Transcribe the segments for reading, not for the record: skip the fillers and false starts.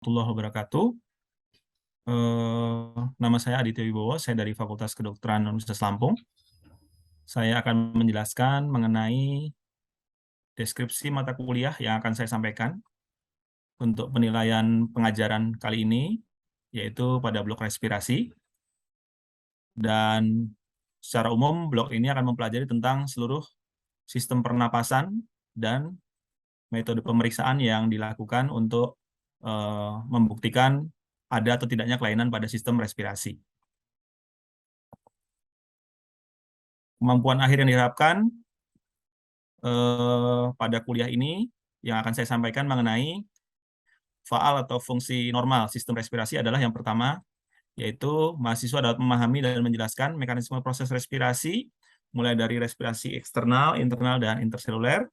Warahmatullahi wabarakatuh. Nama saya Aditya Wibowo, saya dari Fakultas Kedokteran Universitas Lampung. Saya akan menjelaskan mengenai deskripsi mata kuliah yang akan saya sampaikan untuk penilaian pengajaran kali ini, yaitu pada blok respirasi. Dan secara umum, blok ini akan mempelajari tentang seluruh sistem pernapasan dan metode pemeriksaan yang dilakukan untuk membuktikan ada atau tidaknya kelainan pada sistem respirasi. Kemampuan akhir yang diharapkan pada kuliah ini yang akan saya sampaikan mengenai faal atau fungsi normal sistem respirasi adalah yang pertama, yaitu mahasiswa dapat memahami dan menjelaskan mekanisme proses respirasi, mulai dari respirasi eksternal, internal, dan interseluler.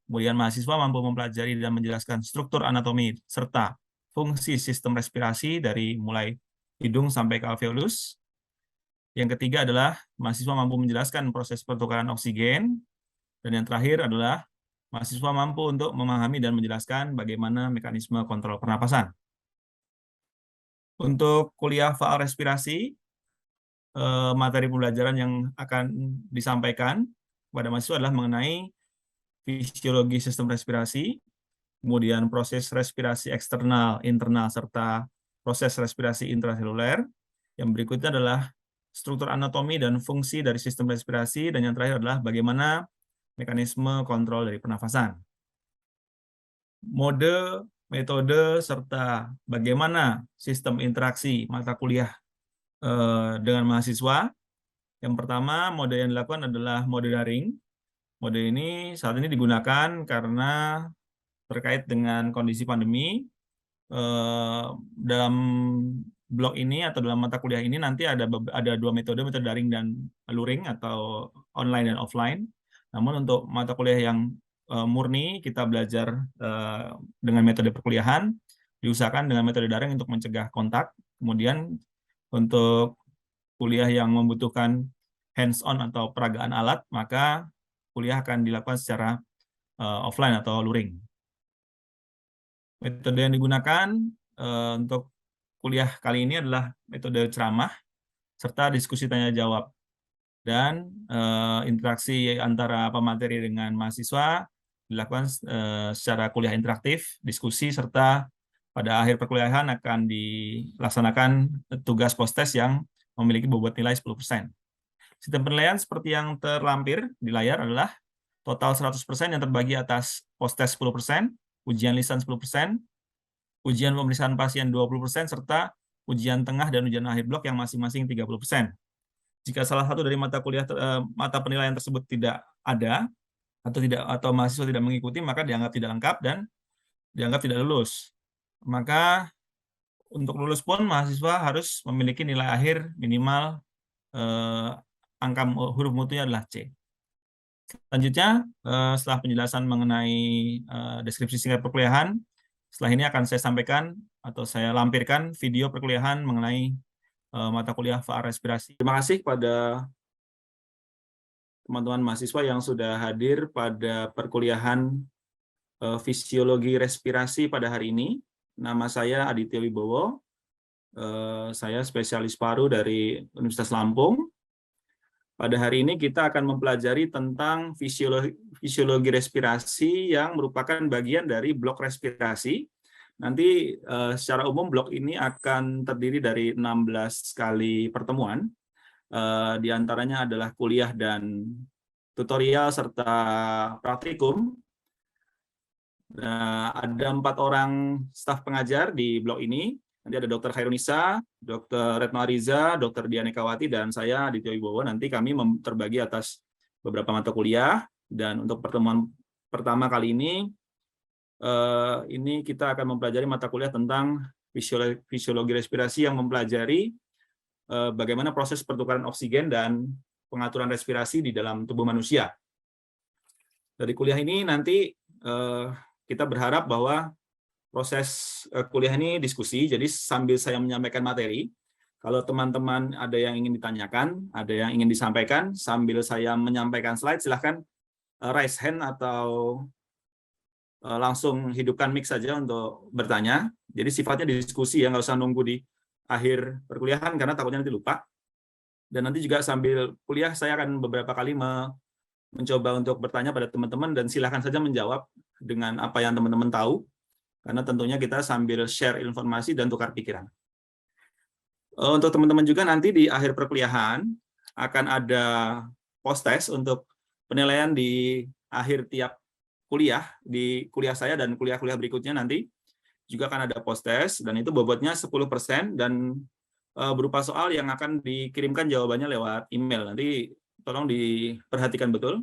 Kemudian mahasiswa mampu mempelajari dan menjelaskan struktur anatomi serta fungsi sistem respirasi dari mulai hidung sampai ke alveolus. Yang ketiga adalah mahasiswa mampu menjelaskan proses pertukaran oksigen. Dan yang terakhir adalah mahasiswa mampu untuk memahami dan menjelaskan bagaimana mekanisme kontrol pernapasan. Untuk kuliah faal respirasi, materi pembelajaran yang akan disampaikan kepada mahasiswa adalah mengenai fisiologi sistem respirasi, kemudian proses respirasi eksternal, internal, serta proses respirasi intraseluler. Yang berikutnya adalah struktur anatomi dan fungsi dari sistem respirasi, dan yang terakhir adalah bagaimana mekanisme kontrol dari pernafasan. Mode, metode, serta bagaimana sistem interaksi mata kuliah dengan mahasiswa. Yang pertama, mode yang dilakukan adalah mode daring. Mode ini saat ini digunakan karena terkait dengan kondisi pandemi. Dalam blok ini atau dalam mata kuliah ini nanti ada dua metode daring dan luring atau online dan offline. Namun untuk mata kuliah yang murni kita belajar dengan metode perkuliahan, diusahakan dengan metode daring untuk mencegah kontak. Kemudian untuk kuliah yang membutuhkan hands-on atau peragaan alat, maka kuliah akan dilakukan secara offline atau luring. Metode yang digunakan untuk kuliah kali ini adalah metode ceramah serta diskusi tanya jawab. Dan interaksi antara pemateri dengan mahasiswa dilakukan secara kuliah interaktif, diskusi, serta pada akhir perkuliahan akan dilaksanakan tugas post-test yang memiliki bobot nilai 10%. Sistem penilaian seperti yang terlampir di layar adalah total 100% yang terbagi atas post-test 10%, ujian lisan 10%, ujian pemeriksaan pasien 20%, serta ujian tengah dan ujian akhir blok yang masing-masing 30%. Jika salah satu dari mata penilaian tersebut tidak ada atau mahasiswa tidak mengikuti, maka dianggap tidak lengkap dan dianggap tidak lulus. Maka untuk lulus pun mahasiswa harus memiliki nilai akhir minimal angka huruf mutunya adalah C. Selanjutnya, setelah penjelasan mengenai deskripsi singkat perkuliahan, setelah ini akan saya sampaikan atau saya lampirkan video perkuliahan mengenai mata kuliah faal respirasi. Terima kasih kepada teman-teman mahasiswa yang sudah hadir pada perkuliahan fisiologi respirasi pada hari ini. Nama saya Aditya Wibowo. Saya spesialis paru dari Universitas Lampung. Pada hari ini kita akan mempelajari tentang fisiologi respirasi yang merupakan bagian dari blok respirasi. Nanti secara umum blok ini akan terdiri dari 16 kali pertemuan. Di antaranya adalah kuliah dan tutorial serta praktikum. Ada 4 orang staf pengajar di blok ini. Nanti ada Dr. Khairunisa, Dr. Retno Ariza, Dr. Dian Ekawati, dan saya Aditya Wibowo. Nanti kami terbagi atas beberapa mata kuliah. Dan untuk pertemuan pertama kali ini kita akan mempelajari mata kuliah tentang fisiologi respirasi yang mempelajari bagaimana proses pertukaran oksigen dan pengaturan respirasi di dalam tubuh manusia. Dari kuliah ini nanti kita berharap bahwa proses kuliah ini diskusi, jadi sambil saya menyampaikan materi, kalau teman-teman ada yang ingin ditanyakan, ada yang ingin disampaikan, sambil saya menyampaikan slide, silahkan raise hand atau langsung hidupkan mic saja untuk bertanya. Jadi sifatnya diskusi ya, nggak usah nunggu di akhir perkuliahan karena takutnya nanti lupa. Dan nanti juga sambil kuliah saya akan beberapa kali mencoba untuk bertanya pada teman-teman dan silahkan saja menjawab dengan apa yang teman-teman tahu, karena tentunya kita sambil share informasi dan tukar pikiran. Untuk teman-teman juga nanti di akhir perkuliahan akan ada post-test untuk penilaian di akhir tiap kuliah, di kuliah saya dan kuliah-kuliah berikutnya nanti juga akan ada post-test, dan itu bobotnya 10% dan berupa soal yang akan dikirimkan jawabannya lewat email. Nanti tolong diperhatikan betul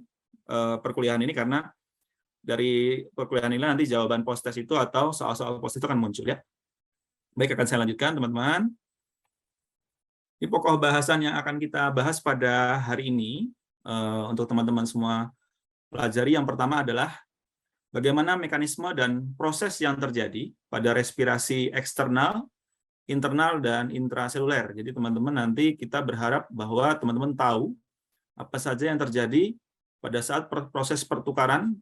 perkuliahan ini, karena dari perkuliahan ini nanti jawaban post-test itu atau soal-soal post-test itu akan muncul ya. Baik, akan saya lanjutkan teman-teman. Ini pokok bahasan yang akan kita bahas pada hari ini untuk teman-teman semua pelajari. Yang pertama adalah bagaimana mekanisme dan proses yang terjadi pada respirasi eksternal, internal, dan intraseluler. Jadi teman-teman nanti kita berharap bahwa teman-teman tahu apa saja yang terjadi pada saat proses pertukaran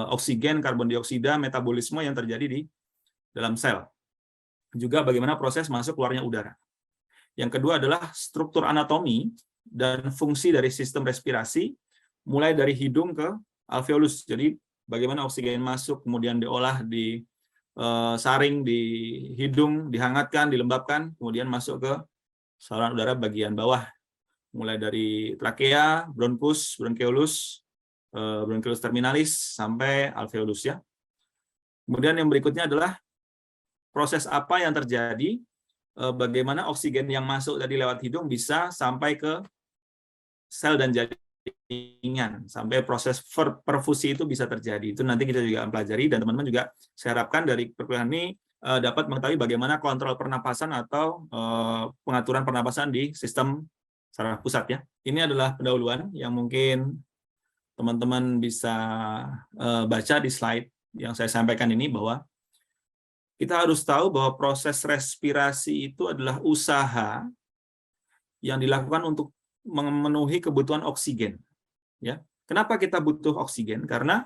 oksigen, karbon dioksida, metabolisme yang terjadi di dalam sel. Juga bagaimana proses masuk keluarnya udara. Yang kedua adalah struktur anatomi dan fungsi dari sistem respirasi, mulai dari hidung ke alveolus. Jadi bagaimana oksigen masuk, kemudian diolah di saring di hidung, dihangatkan, dilembabkan, kemudian masuk ke saluran udara bagian bawah, mulai dari trakea, bronkus, bronkeolus, bronkeolus terminalis, sampai alveolus ya. Kemudian yang berikutnya adalah proses apa yang terjadi, bagaimana oksigen yang masuk tadi lewat hidung bisa sampai ke sel dan jaringan, sampai proses perfusi itu bisa terjadi. Itu nanti kita juga pelajari, dan teman-teman juga saya harapkan dari perkuliahan ini dapat mengetahui bagaimana kontrol pernapasan atau pengaturan pernapasan di sistem saraf pusat ya. Ini adalah pendahuluan yang mungkin teman-teman bisa baca di slide yang saya sampaikan ini, bahwa kita harus tahu bahwa proses respirasi itu adalah usaha yang dilakukan untuk memenuhi kebutuhan oksigen. Ya, kenapa kita butuh oksigen? Karena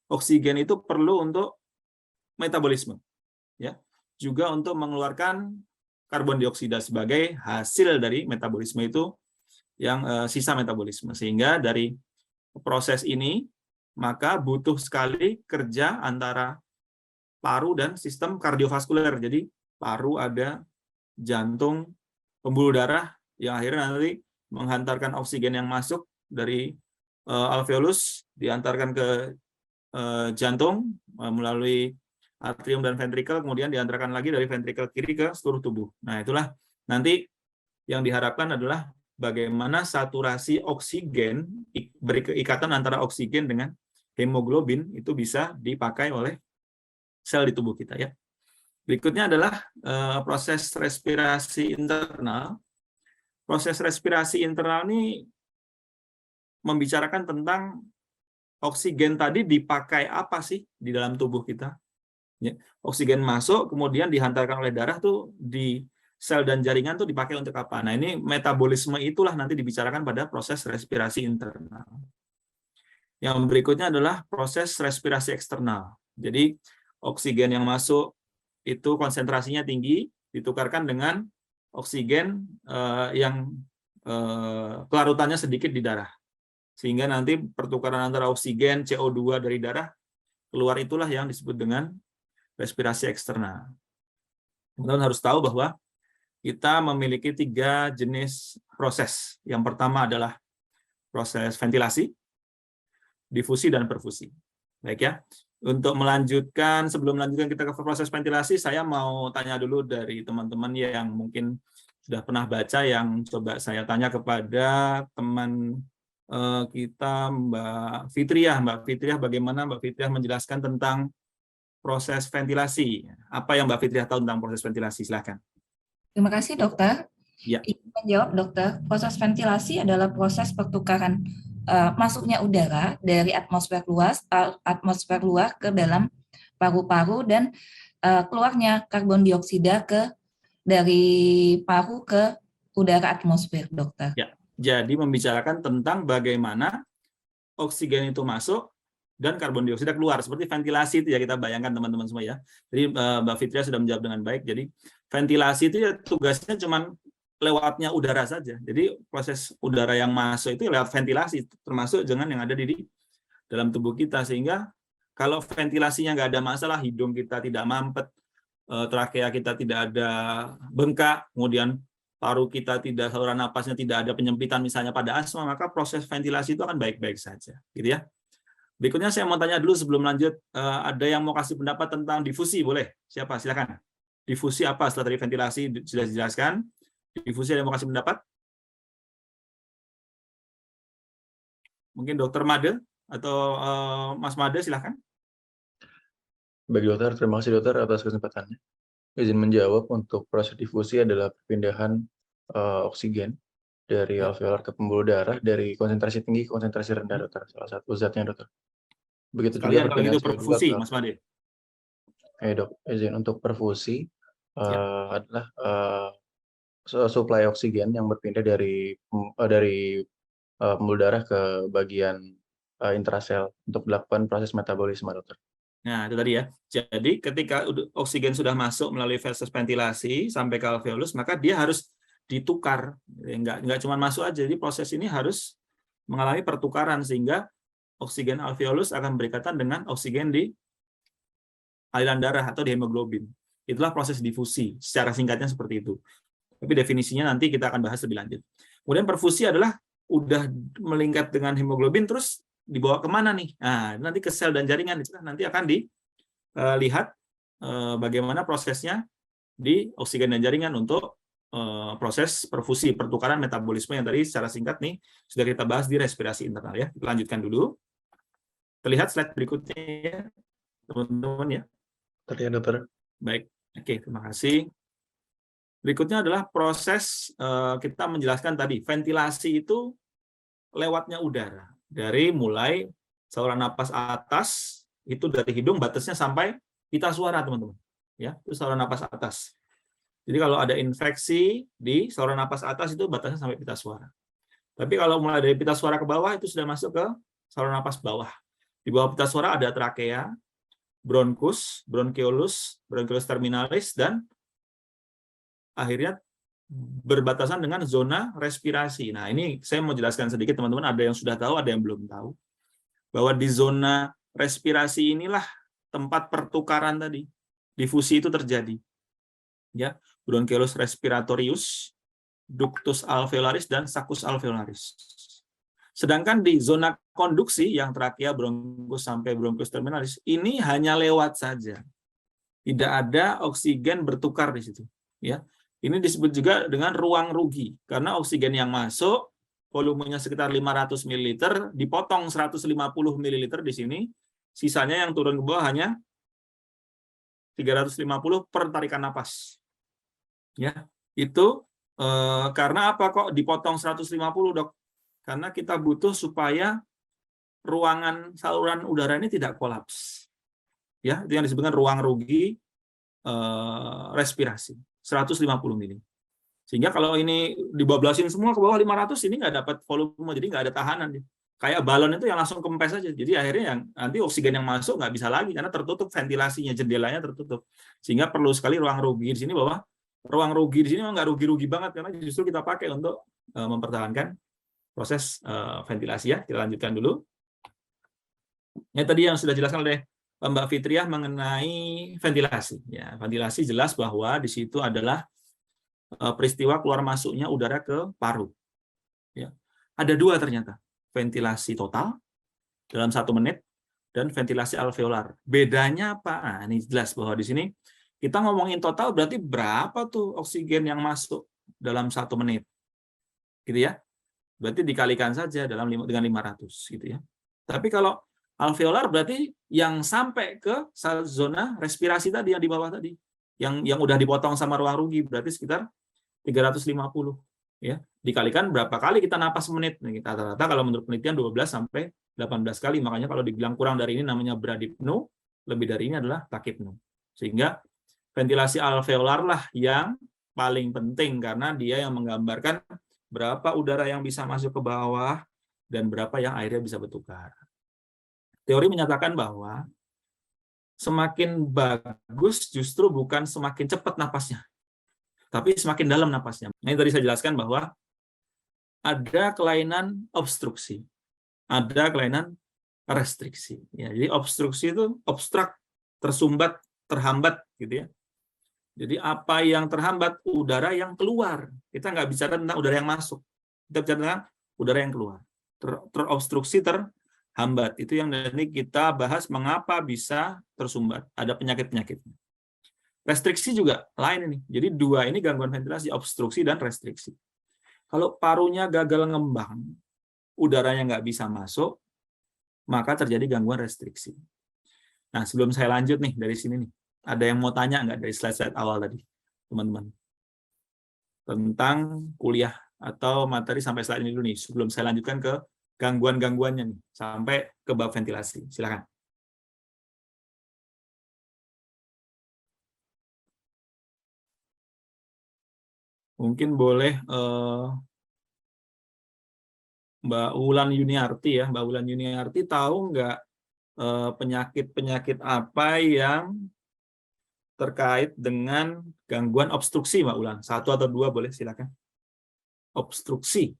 oksigen itu perlu untuk metabolisme, ya, juga untuk mengeluarkan karbon dioksida sebagai hasil dari metabolisme itu, yang sisa metabolisme. Sehingga dari proses ini maka butuh sekali kerja antara paru dan sistem kardiovaskuler. Jadi paru ada jantung, pembuluh darah yang akhirnya nanti menghantarkan oksigen yang masuk dari alveolus, diantarkan ke jantung melalui atrium dan ventrikel, kemudian diantarkan lagi dari ventrikel kiri ke seluruh tubuh. Nah, itulah nanti yang diharapkan adalah bagaimana saturasi oksigen, berikatan antara oksigen dengan hemoglobin itu bisa dipakai oleh sel di tubuh kita ya. Berikutnya adalah proses respirasi internal. Proses respirasi internal ini membicarakan tentang oksigen tadi dipakai apa sih di dalam tubuh kita. Ya, oksigen masuk, kemudian dihantarkan oleh darah tuh di sel dan jaringan tuh dipakai untuk apa. Nah, ini metabolisme itulah nanti dibicarakan pada proses respirasi internal. Yang berikutnya adalah proses respirasi eksternal. Jadi oksigen yang masuk itu konsentrasinya tinggi, ditukarkan dengan oksigen yang kelarutannya sedikit di darah. Sehingga nanti pertukaran antara oksigen, CO2 dari darah keluar, itulah yang disebut dengan respirasi eksternal. Teman-teman harus tahu bahwa kita memiliki 3 jenis proses. Yang pertama adalah proses ventilasi, difusi, dan perfusi. Baik ya. Untuk melanjutkan, sebelum melanjutkan kita ke proses ventilasi, saya mau tanya dulu dari teman-teman yang mungkin sudah pernah baca, yang coba saya tanya kepada teman kita, Mbak Fitriah. Mbak Fitriah, bagaimana Mbak Fitriah menjelaskan tentang proses ventilasi? Apa yang Mbak Fitriah tahu tentang proses ventilasi? Silakan. Terima kasih, dokter. Ya. Ingin menjawab, dokter. Proses ventilasi adalah proses pertukaran masuknya udara dari atmosfer luar ke dalam paru-paru, dan keluarnya karbon dioksida dari paru ke udara atmosfer, dokter. Ya, jadi membicarakan tentang bagaimana oksigen itu masuk dan karbon dioksida keluar. Seperti ventilasi itu ya, kita bayangkan teman-teman semua ya. Jadi Mbak Fitria sudah menjawab dengan baik. Jadi ventilasi itu ya tugasnya cuma lewatnya udara saja. Jadi proses udara yang masuk itu lewat ventilasi, termasuk dengan yang ada di dalam tubuh kita. Sehingga kalau ventilasinya nggak ada masalah, hidung kita tidak mampet, trakea kita tidak ada bengkak, kemudian paru kita tidak, saluran napasnya tidak ada penyempitan misalnya pada asma, maka proses ventilasi itu akan baik-baik saja, gitu ya. Berikutnya saya mau tanya dulu sebelum lanjut, ada yang mau kasih pendapat tentang difusi, boleh? Siapa? Silakan. Difusi apa? Setelah tadi ventilasi sudah dijelaskan, difusi ada yang mau kasih pendapat? Mungkin Dokter Made atau Mas Made, silakan. Baik dokter, terima kasih dokter atas kesempatannya. Izin menjawab, untuk proses difusi adalah perpindahan oksigen dari alveolar ke pembuluh darah dari konsentrasi tinggi ke konsentrasi rendah dokter. Salah satu zatnya dokter. Begitu Sekalian juga kalau perpindahan gitu CO2 perfusi, ke... Mas Made. Dok, izin untuk perfusi adalah suplai oksigen yang berpindah dari pembuluh darah ke bagian intrasel untuk dilakukan proses metabolisme dokter. Nah, itu tadi ya. Jadi ketika oksigen sudah masuk melalui proses ventilasi sampai ke alveolus, maka dia harus ditukar. Nggak cuma masuk aja, jadi proses ini harus mengalami pertukaran sehingga oksigen alveolus akan berikatan dengan oksigen di aliran darah atau di hemoglobin. Itulah proses difusi. Secara singkatnya seperti itu. Tapi definisinya nanti kita akan bahas lebih lanjut. Kemudian perfusi adalah udah melingkar dengan hemoglobin, terus dibawa kemana nih? Nah, nanti ke sel dan jaringan. Nanti akan dilihat bagaimana prosesnya di oksigen dan jaringan untuk proses perfusi, pertukaran metabolisme yang tadi secara singkat nih sudah kita bahas di respirasi internal ya. Kita lanjutkan dulu. Terlihat slide berikutnya ya, teman-teman ya. Terlihat dokter. Baik, oke, terima kasih. Berikutnya adalah proses kita menjelaskan tadi, ventilasi itu lewatnya udara. Dari mulai saluran napas atas, itu dari hidung batasnya sampai pita suara, teman-teman. Ya, itu saluran napas atas. Jadi kalau ada infeksi di saluran napas atas itu batasnya sampai pita suara. Tapi kalau mulai dari pita suara ke bawah itu sudah masuk ke saluran napas bawah. Di bawah pita suara ada trakea, bronkus, bronkeolus, bronkeolus terminalis, dan akhirnya berbatasan dengan zona respirasi. Nah, ini saya mau jelaskan sedikit, teman-teman. Ada yang sudah tahu, ada yang belum tahu. Bahwa di zona respirasi inilah tempat pertukaran tadi. Difusi itu terjadi. Ya, bronchiolus respiratorius, ductus alveolaris, dan saccus alveolaris. Sedangkan di zona konduksi yang trakea, bronkus sampai bronkus terminalis, ini hanya lewat saja. Tidak ada oksigen bertukar di situ. Ya. Ini disebut juga dengan ruang rugi, karena oksigen yang masuk, volumenya sekitar 500 ml, dipotong 150 ml di sini, sisanya yang turun ke bawah hanya 350 per tarikan napas. Ya, itu karena apa kok dipotong 150, Dok? Karena kita butuh supaya ruangan saluran udara ini tidak kolaps. Ya, itu yang disebutkan ruang rugi respirasi. 150 mili. Sehingga kalau ini dibablasin semua ke bawah 500, ini nggak dapat volume, jadi nggak ada tahanan. Kayak balon itu yang langsung kempes aja. Jadi akhirnya yang nanti oksigen yang masuk nggak bisa lagi karena tertutup ventilasinya, jendelanya tertutup. Sehingga perlu sekali ruang rugi di sini, bahwa ruang rugi di sini nggak rugi-rugi banget karena justru kita pakai untuk mempertahankan proses ventilasi ya. Kita lanjutkan dulu. Ini tadi yang sudah dijelaskan oleh Mbak Fitriah mengenai ventilasi. Ya, ventilasi jelas bahwa di situ adalah peristiwa keluar masuknya udara ke paru. Ya. Ada dua ternyata, ventilasi total dalam 1 menit dan ventilasi alveolar. Bedanya apa? Nah, ini jelas bahwa di sini kita ngomongin total berarti berapa tuh oksigen yang masuk dalam 1 menit, gitu ya? Berarti dikalikan saja dengan 500, gitu ya. Tapi kalau alveolar berarti yang sampai ke zona respirasi tadi yang di bawah tadi, yang udah dipotong sama ruang rugi, berarti sekitar 350 ya. Dikalikan berapa kali kita napas menit. Nah, kita rata-rata kalau menurut penelitian 12 sampai 18 kali. Makanya kalau dibilang kurang dari ini namanya bradipno, lebih dari ini adalah tachypno. Sehingga ventilasi alveolar lah yang paling penting karena dia yang menggambarkan berapa udara yang bisa masuk ke bawah dan berapa yang airnya bisa bertukar. Teori menyatakan bahwa semakin bagus justru bukan semakin cepat napasnya, tapi semakin dalam napasnya. Nah, ini tadi saya jelaskan bahwa ada kelainan obstruksi, ada kelainan restriksi. Ya, jadi obstruksi itu obstruct, tersumbat, terhambat, gitu ya. Jadi apa yang terhambat? Udara yang keluar. Kita nggak bicara tentang udara yang masuk. Kita bicara tentang udara yang keluar. Terobstruksi, terhambat. Itu yang nanti kita bahas mengapa bisa tersumbat. Ada penyakit-penyakitnya. Restriksi juga lain ini. Jadi dua ini gangguan ventilasi, obstruksi dan restriksi. Kalau parunya gagal ngembang, udaranya nggak bisa masuk, maka terjadi gangguan restriksi. Nah, sebelum saya lanjut nih dari sini nih, ada yang mau tanya nggak dari slide-slide awal tadi, teman-teman? Tentang kuliah atau materi sampai slide ini dulu nih, sebelum saya lanjutkan ke gangguan-gangguannya nih, sampai ke bab ventilasi. Silakan. Mungkin boleh Mbak Wulan Yuniarti ya. Mbak Wulan Yuniarti tahu nggak penyakit-penyakit apa yang terkait dengan gangguan obstruksi, Mbak Wulan? Satu atau dua boleh, silakan. Obstruksi,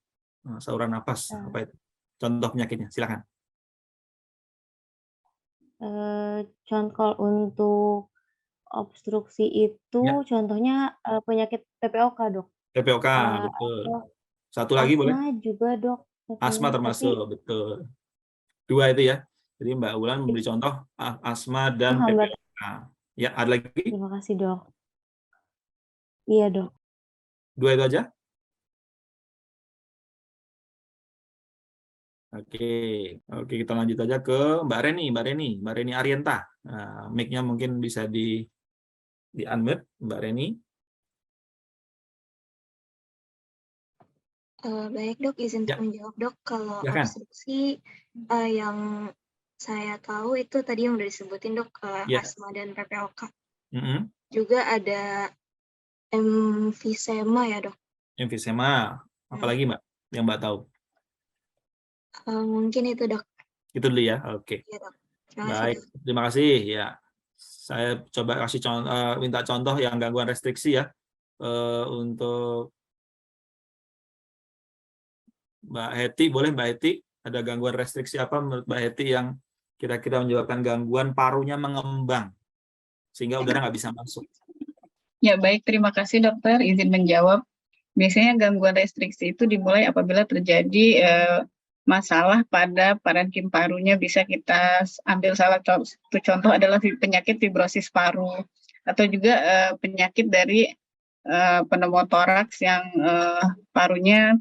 saluran napas, apa itu? Contoh penyakitnya, silakan. Contoh untuk obstruksi itu Ya. contohnya penyakit PPOK, Dok. PPOK, betul. Satu lagi boleh? Asma juga, Dok. Asma termasuk, betul. Dua itu ya. Jadi Mbak Wulan memberi contoh asma dan PPOK. Ya, ada lagi? Terima kasih, Dok. Iya, Dok. Dua itu aja? Oke, kita lanjut aja ke Mbak Reni Arienta. Nah, mic-nya mungkin bisa di unmute, Mbak Reni. Baik, Dok, izin Ya. menjawab, Dok. Kalau Silakan. obstruksi yang saya tahu itu tadi yang udah disebutin, Dok, Ya. asma dan PPOK. Mm-mm. Juga ada emfisema ya, Dok. Emfisema. Apalagi Mbak yang Mbak tahu? Mungkin itu, Dok. Itu dulu ya. Oke. Ya, Dok. Terima kasih, Baik, Dok. terima kasih ya. Saya coba kasih minta contoh yang gangguan restriksi ya. Untuk Mbak Heti, boleh Mbak Heti? Ada gangguan restriksi apa menurut Mbak Heti yang kira-kira menyebabkan gangguan parunya mengembang sehingga udara nggak bisa masuk? Ya, baik. Terima kasih, Dokter. Izin menjawab. Biasanya gangguan restriksi itu dimulai apabila terjadi masalah pada parenkim parunya. Bisa kita ambil salah satu contoh adalah penyakit fibrosis paru atau juga penyakit dari pneumotoraks yang parunya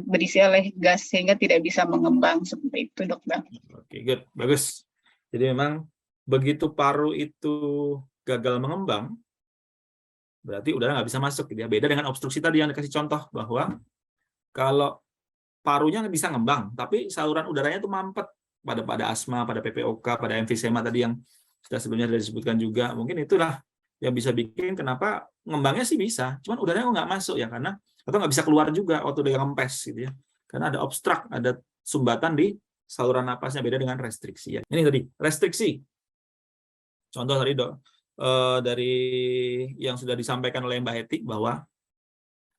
berisi oleh gas sehingga tidak bisa mengembang, seperti itu, Dokter. Oke, good, bagus. Jadi memang begitu paru itu gagal mengembang, berarti udara nggak bisa masuk. Gitu ya. Beda dengan obstruksi tadi yang dikasih contoh bahwa kalau parunya bisa ngembang, tapi saluran udaranya itu mampet pada asma, pada PPOK, pada emfisema tadi yang sudah sebelumnya disebutkan juga. Mungkin itulah yang bisa bikin kenapa ngembangnya sih bisa, cuman udaranya nggak masuk ya karena atau nggak bisa keluar juga waktu dia kempes gitu ya. Karena ada obstruk, ada sumbatan di saluran napasnya, beda dengan restriksi ya. Ini tadi restriksi. Contoh tadi dari yang sudah disampaikan oleh Mbak Heti bahwa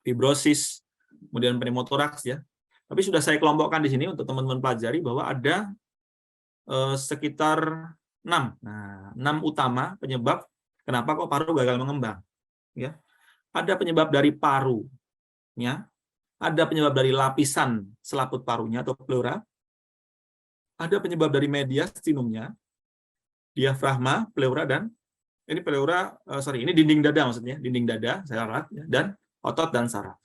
fibrosis, kemudian pneumotoraks ya. Tapi sudah saya kelompokkan di sini untuk teman-teman pelajari bahwa ada sekitar 6. Nah, 6 utama penyebab kenapa kok paru gagal mengembang. Ya. Ada penyebab dari paru. Ya, ada penyebab dari lapisan selaput parunya atau pleura, ada penyebab dari mediastinumnya, diafragma, pleura dan ini pleura, ini dinding dada maksudnya, dinding dada, saraf, ya, dan otot dan saraf.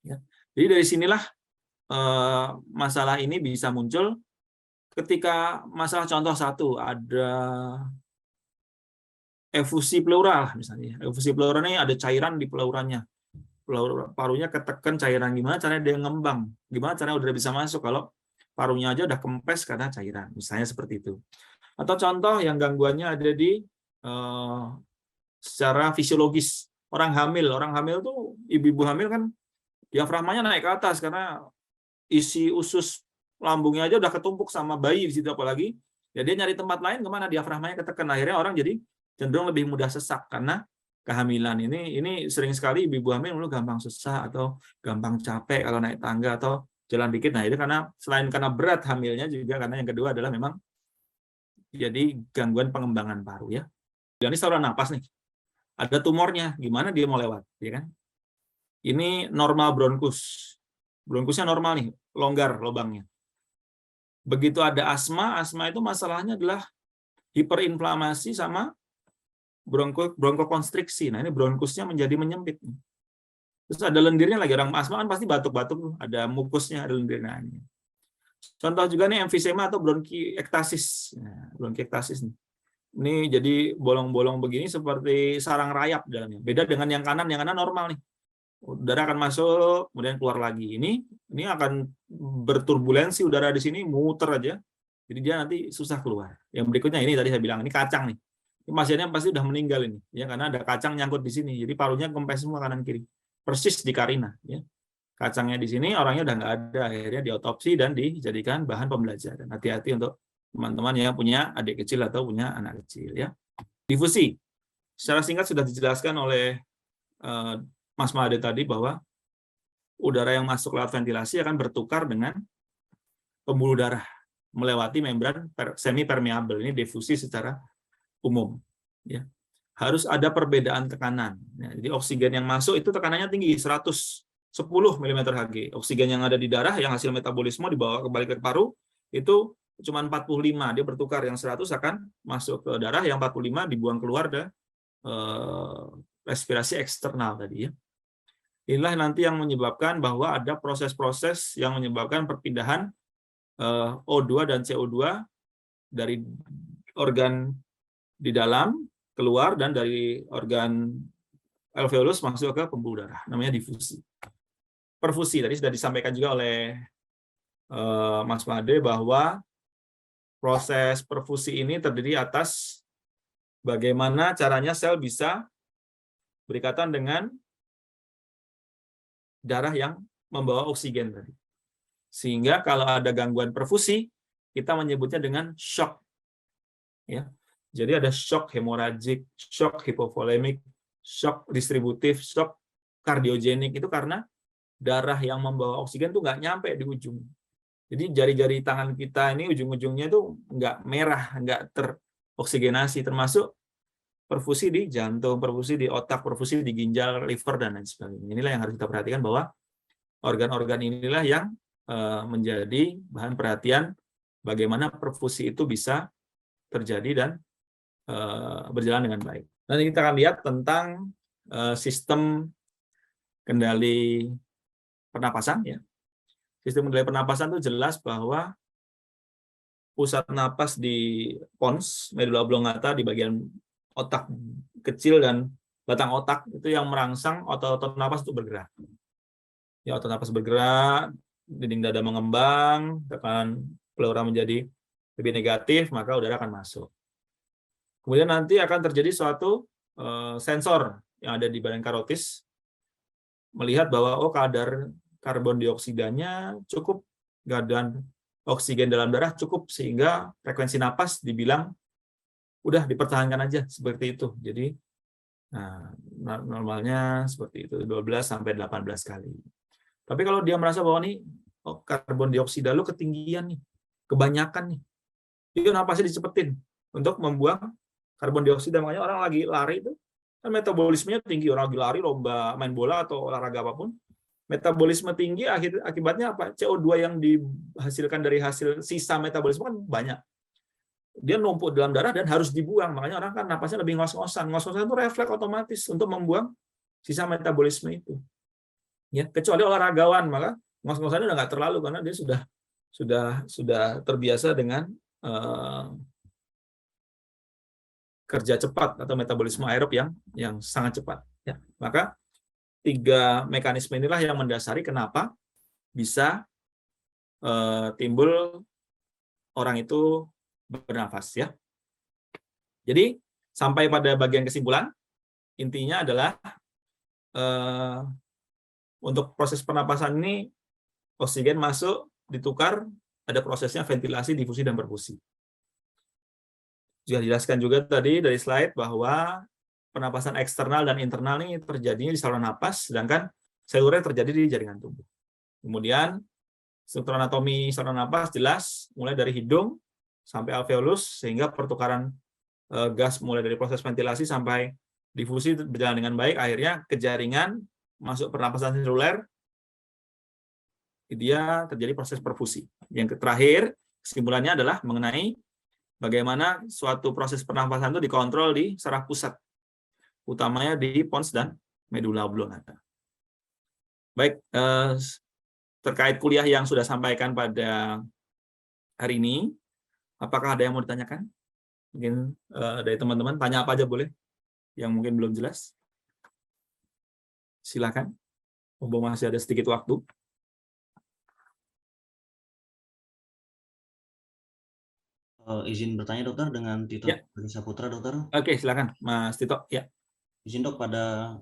Ya. Jadi dari sinilah masalah ini bisa muncul ketika masalah contoh satu ada efusi pleural misalnya. Efusi pleural ini ada cairan di pleuranya. Parunya ketekan cairan, gimana caranya dia ngembang, gimana caranya udah bisa masuk kalau parunya aja udah kempes karena cairan, misalnya seperti itu. Atau contoh yang gangguannya ada di secara fisiologis, orang hamil tuh ibu-ibu hamil kan diafragmanya naik ke atas karena isi usus lambungnya aja udah ketumpuk sama bayi di situ, apalagi ya dia nyari tempat lain kemana, diafragmanya ketekan, akhirnya orang jadi cenderung lebih mudah sesak karena kehamilan ini sering sekali ibu hamil dulu gampang sesak atau gampang capek kalau naik tangga atau jalan dikit. Nah, itu karena selain karena berat hamilnya juga karena yang kedua adalah memang jadi gangguan pengembangan paru ya. Dan ini saluran napas nih. Ada tumornya, gimana dia mau lewat, ya kan? Ini normal bronkus. Bronkusnya normal nih, longgar lubangnya. Begitu ada asma itu masalahnya adalah hiperinflamasi sama bronkokonstriksi. Nah, ini bronkusnya menjadi menyempit. Terus ada lendirnya lagi, orang asma kan pasti batuk-batuk, ada mukusnya, ada lendirnya. Contoh juga nih emfisema atau bronkiektasis. Nah, bronkiektasis nih. Ini jadi bolong-bolong begini seperti sarang rayap dalamnya. Beda dengan yang kanan normal nih. Udara akan masuk, kemudian keluar lagi. Ini akan berturbulensi udara di sini, muter aja. Jadi dia nanti susah keluar. Yang berikutnya ini tadi saya bilang, ini kacang nih. Ini pasiennya pasti udah meninggal ini, ya karena ada kacang nyangkut di sini. Jadi parunya kempes semua kanan kiri. Persis di karina, ya. Kacangnya di sini, orangnya udah nggak ada. Akhirnya diotopsi dan dijadikan bahan pembelajaran. Hati-hati untuk teman-teman yang punya adik kecil atau punya anak kecil, ya. Difusi. Secara singkat sudah dijelaskan oleh Mas Made tadi bahwa udara yang masuk lewat ventilasi akan bertukar dengan pembuluh darah melewati membran semi permeabel. Ini difusi secara umum, ya. Harus ada perbedaan tekanan, ya. Jadi oksigen yang masuk itu tekanannya tinggi 110 mmHg. Oksigen yang ada di darah yang hasil metabolisme dibawa kembali ke paru itu cuma 45, dia bertukar, yang 100 akan masuk ke darah, yang 45 dibuang keluar dan respirasi eksternal tadi, ya. Inilah nanti yang menyebabkan bahwa ada proses-proses yang menyebabkan perpindahan O2 dan CO2 dari organ di dalam keluar dan dari organ alveolus masuk ke pembuluh darah, namanya difusi. Perfusi tadi sudah disampaikan juga oleh Mas Made bahwa proses perfusi ini terdiri atas bagaimana caranya sel bisa berikatan dengan darah yang membawa oksigen tadi. Sehingga kalau ada gangguan perfusi, kita menyebutnya dengan shock. Ya. Jadi ada shock hemoragik, shock hipovolemik, shock distributif, shock kardiogenik. Itu karena darah yang membawa oksigen itu nggak nyampe di ujung. Jadi jari-jari tangan kita ini ujung-ujungnya itu nggak merah, nggak teroksigenasi, termasuk perfusi di jantung, perfusi di otak, perfusi di ginjal, liver, dan lain sebagainya. Inilah yang harus kita perhatikan, bahwa organ-organ inilah yang menjadi bahan perhatian bagaimana perfusi itu bisa terjadi dan berjalan dengan baik. Nanti kita akan lihat tentang sistem kendali pernapasan, ya. Sistem kendali pernapasan itu jelas bahwa pusat napas di pons, medula oblongata di bagian otak kecil dan batang otak itu yang merangsang otot-otot napas untuk bergerak. Ya, otot napas bergerak, dinding dada mengembang, tekanan pleura menjadi lebih negatif, maka udara akan masuk. Kemudian nanti akan terjadi suatu sensor yang ada di badan karotis melihat bahwa kadar karbon dioksidanya cukup, kadar oksigen dalam darah cukup, sehingga frekuensi napas dibilang udah dipertahankan aja seperti itu. Jadi normalnya seperti itu 12 sampai 18 kali. Tapi kalau dia merasa bahwa nih karbon dioksida lu ketinggian nih, kebanyakan nih, itu napasnya dicepetin untuk membuang karbon dioksida. Makanya orang lagi lari itu kan metabolismenya tinggi, orang lagi lari, lomba main bola atau olahraga apapun, metabolisme tinggi, akibatnya apa? CO2 yang dihasilkan dari hasil sisa metabolisme kan banyak. Dia numpuk dalam darah dan harus dibuang. Makanya orang kan napasnya lebih ngos-ngosan. Ngos-ngosan itu refleks otomatis untuk membuang sisa metabolisme itu. Ya, kecuali olahragawan, maka ngos-ngosannya udah nggak terlalu karena dia sudah terbiasa dengan kerja cepat atau metabolisme aerob yang sangat cepat. Ya, maka 3 mekanisme inilah yang mendasari kenapa bisa timbul orang itu bernafas, ya. Jadi sampai pada bagian kesimpulan, intinya adalah untuk proses pernapasan ini oksigen masuk, ditukar ada prosesnya ventilasi, difusi, dan perfusi. Sudah dijelaskan juga tadi dari slide bahwa pernapasan eksternal dan internal ini terjadinya di saluran napas, sedangkan seluler terjadi di jaringan tubuh. Kemudian struktur anatomi saluran napas jelas, mulai dari hidung sampai alveolus, sehingga pertukaran gas mulai dari proses ventilasi sampai difusi berjalan dengan baik, akhirnya ke jaringan, masuk pernapasan seluler, dia terjadi proses perfusi. Yang terakhir, kesimpulannya adalah mengenai bagaimana suatu proses pernapasan itu dikontrol di saraf pusat, utamanya di pons dan medula oblongata. Baik, terkait kuliah yang sudah sampaikan pada hari ini, apakah ada yang mau ditanyakan? Mungkin dari teman-teman, tanya apa aja boleh, yang mungkin belum jelas. Silakan, mumpung masih ada sedikit waktu. Izin bertanya dokter dengan Tito Ya. Saputra dokter. Oke, silakan Mas Tito. Ya. Izin dok, pada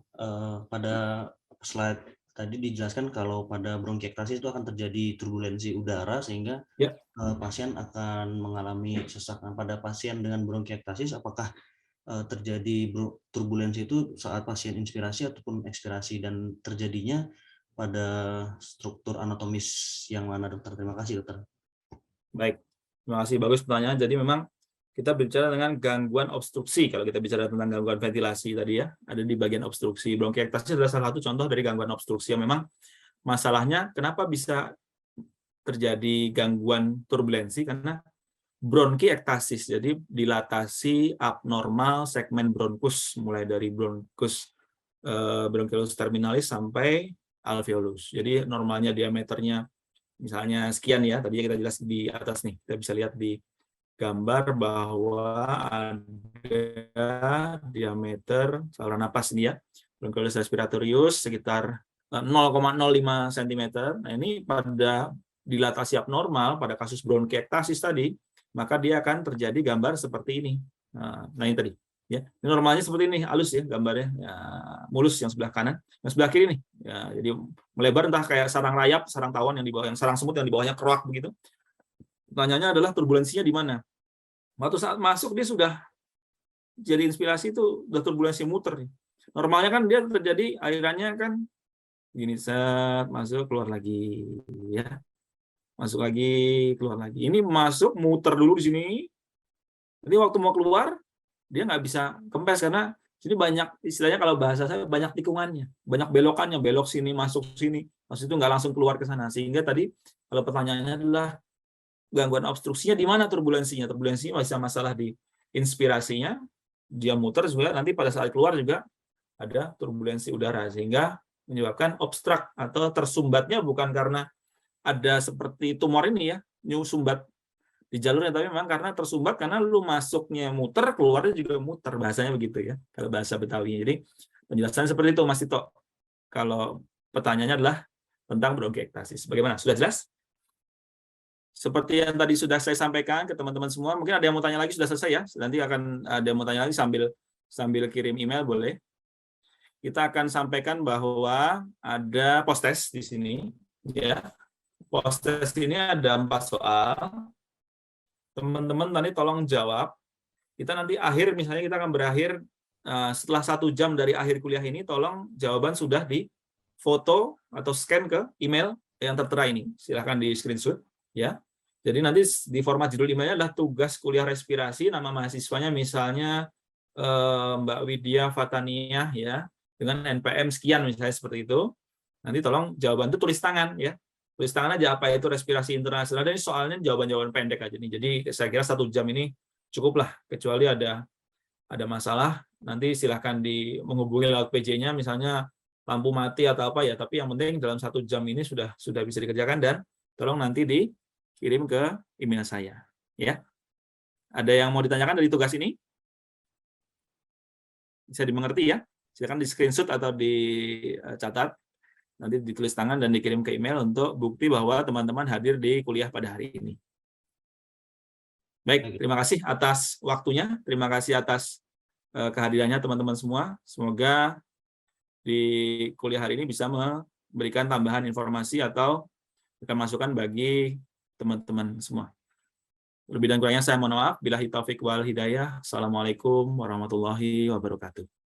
slide tadi dijelaskan kalau pada bronkiektasis itu akan terjadi turbulensi udara sehingga Ya. Pasien akan mengalami sesak. Pada pasien dengan bronkiektasis, apakah terjadi turbulensi itu saat pasien inspirasi ataupun ekspirasi, dan terjadinya pada struktur anatomis yang mana dokter? Terima kasih dokter. Baik, terima kasih, bagus pertanyaan. Jadi memang kita bicara dengan gangguan obstruksi. Kalau kita bicara tentang gangguan ventilasi tadi ya, ada di bagian obstruksi. Bronkiektasis adalah salah satu contoh dari gangguan obstruksi yang memang masalahnya kenapa bisa terjadi gangguan turbulensi, karena bronkiektasis, jadi dilatasi abnormal segmen bronkus, mulai dari bronkus bronchiolus terminalis sampai alveolus. Jadi normalnya diameternya misalnya sekian ya, tadi kita jelas di atas nih, kita bisa lihat di gambar bahwa ada diameter saluran napas ini ya, bronchiolus respiratorius sekitar 0,05 cm. Nah ini pada dilatasi abnormal pada kasus bronkiektasis tadi, maka dia akan terjadi gambar seperti ini. Nah ini tadi ya, ini normalnya seperti ini, halus ya gambarnya, ya, mulus yang sebelah kanan, yang sebelah kiri nih ya, jadi melebar entah kayak sarang rayap, sarang tawon yang di bawah, yang sarang semut yang di bawahnya keruak begitu. Pertanyaannya adalah turbulensinya di mana. Waktu saat masuk dia sudah jadi inspirasi, itu udah turbulensi muter nih. Normalnya kan dia terjadi alirannya kan gini, set masuk keluar lagi ya, masuk lagi keluar lagi. Ini masuk muter dulu di sini. Jadi waktu mau keluar dia nggak bisa kempes karena sini banyak, istilahnya kalau bahasa saya banyak tikungannya, banyak belokannya, belok sini masuk sini, maksud itu nggak langsung keluar ke sana. Sehingga tadi kalau pertanyaannya adalah gangguan obstruksinya di mana turbulensinya? Turbulensinya bisa masalah di inspirasinya, dia muter juga, nanti pada saat keluar juga ada turbulensi udara sehingga menyebabkan obstrak atau tersumbatnya bukan karena ada seperti tumor ini ya, sumbat di jalurnya, tapi memang karena tersumbat karena lu masuknya muter, keluarnya juga muter, bahasanya begitu ya kalau bahasa Betawi. Jadi penjelasannya seperti itu Mas Tito. Kalau pertanyaannya adalah tentang bronkiektasis. Bagaimana? Sudah jelas? Seperti yang tadi sudah saya sampaikan ke teman-teman semua, mungkin ada yang mau tanya lagi, sudah selesai ya. Nanti akan ada yang mau tanya lagi sambil kirim email boleh. Kita akan sampaikan bahwa ada post-test di sini ya. Post-test ini ada 4 soal. Teman-teman nanti tolong jawab. Kita nanti akhir, misalnya kita akan berakhir setelah 1 jam dari akhir kuliah ini, tolong jawaban sudah di foto atau scan ke email yang tertera ini. Silahkan di screenshot ya. Jadi nanti di format judul emailnya adalah tugas kuliah respirasi, nama mahasiswanya misalnya Mbak Widya Fataniah ya, dengan NPM sekian misalnya seperti itu. Nanti tolong jawaban itu tulis tangan ya. Tulis tangan aja apa itu respirasi internasional. Dan ini soalnya jawaban-jawaban pendek aja nih. Jadi saya kira 1 jam ini cukuplah, kecuali ada masalah nanti silahkan menghubungi lewat PJ-nya, misalnya lampu mati atau apa ya. Tapi yang penting dalam 1 jam ini sudah bisa dikerjakan, dan tolong nanti dikirim ke email saya ya. Ada yang mau ditanyakan dari tugas ini? Bisa dimengerti ya? Silakan di screenshot atau dicatat, nanti ditulis tangan dan dikirim ke email untuk bukti bahwa teman-teman hadir di kuliah pada hari ini. Baik, terima kasih atas waktunya, terima kasih atas kehadirannya teman-teman semua. Semoga di kuliah hari ini bisa memberikan tambahan informasi atau masukan bagi teman-teman semua. Lebih dan kurangnya saya mohon maaf. Billahi taufik wal hidayah. Assalamualaikum warahmatullahi wabarakatuh.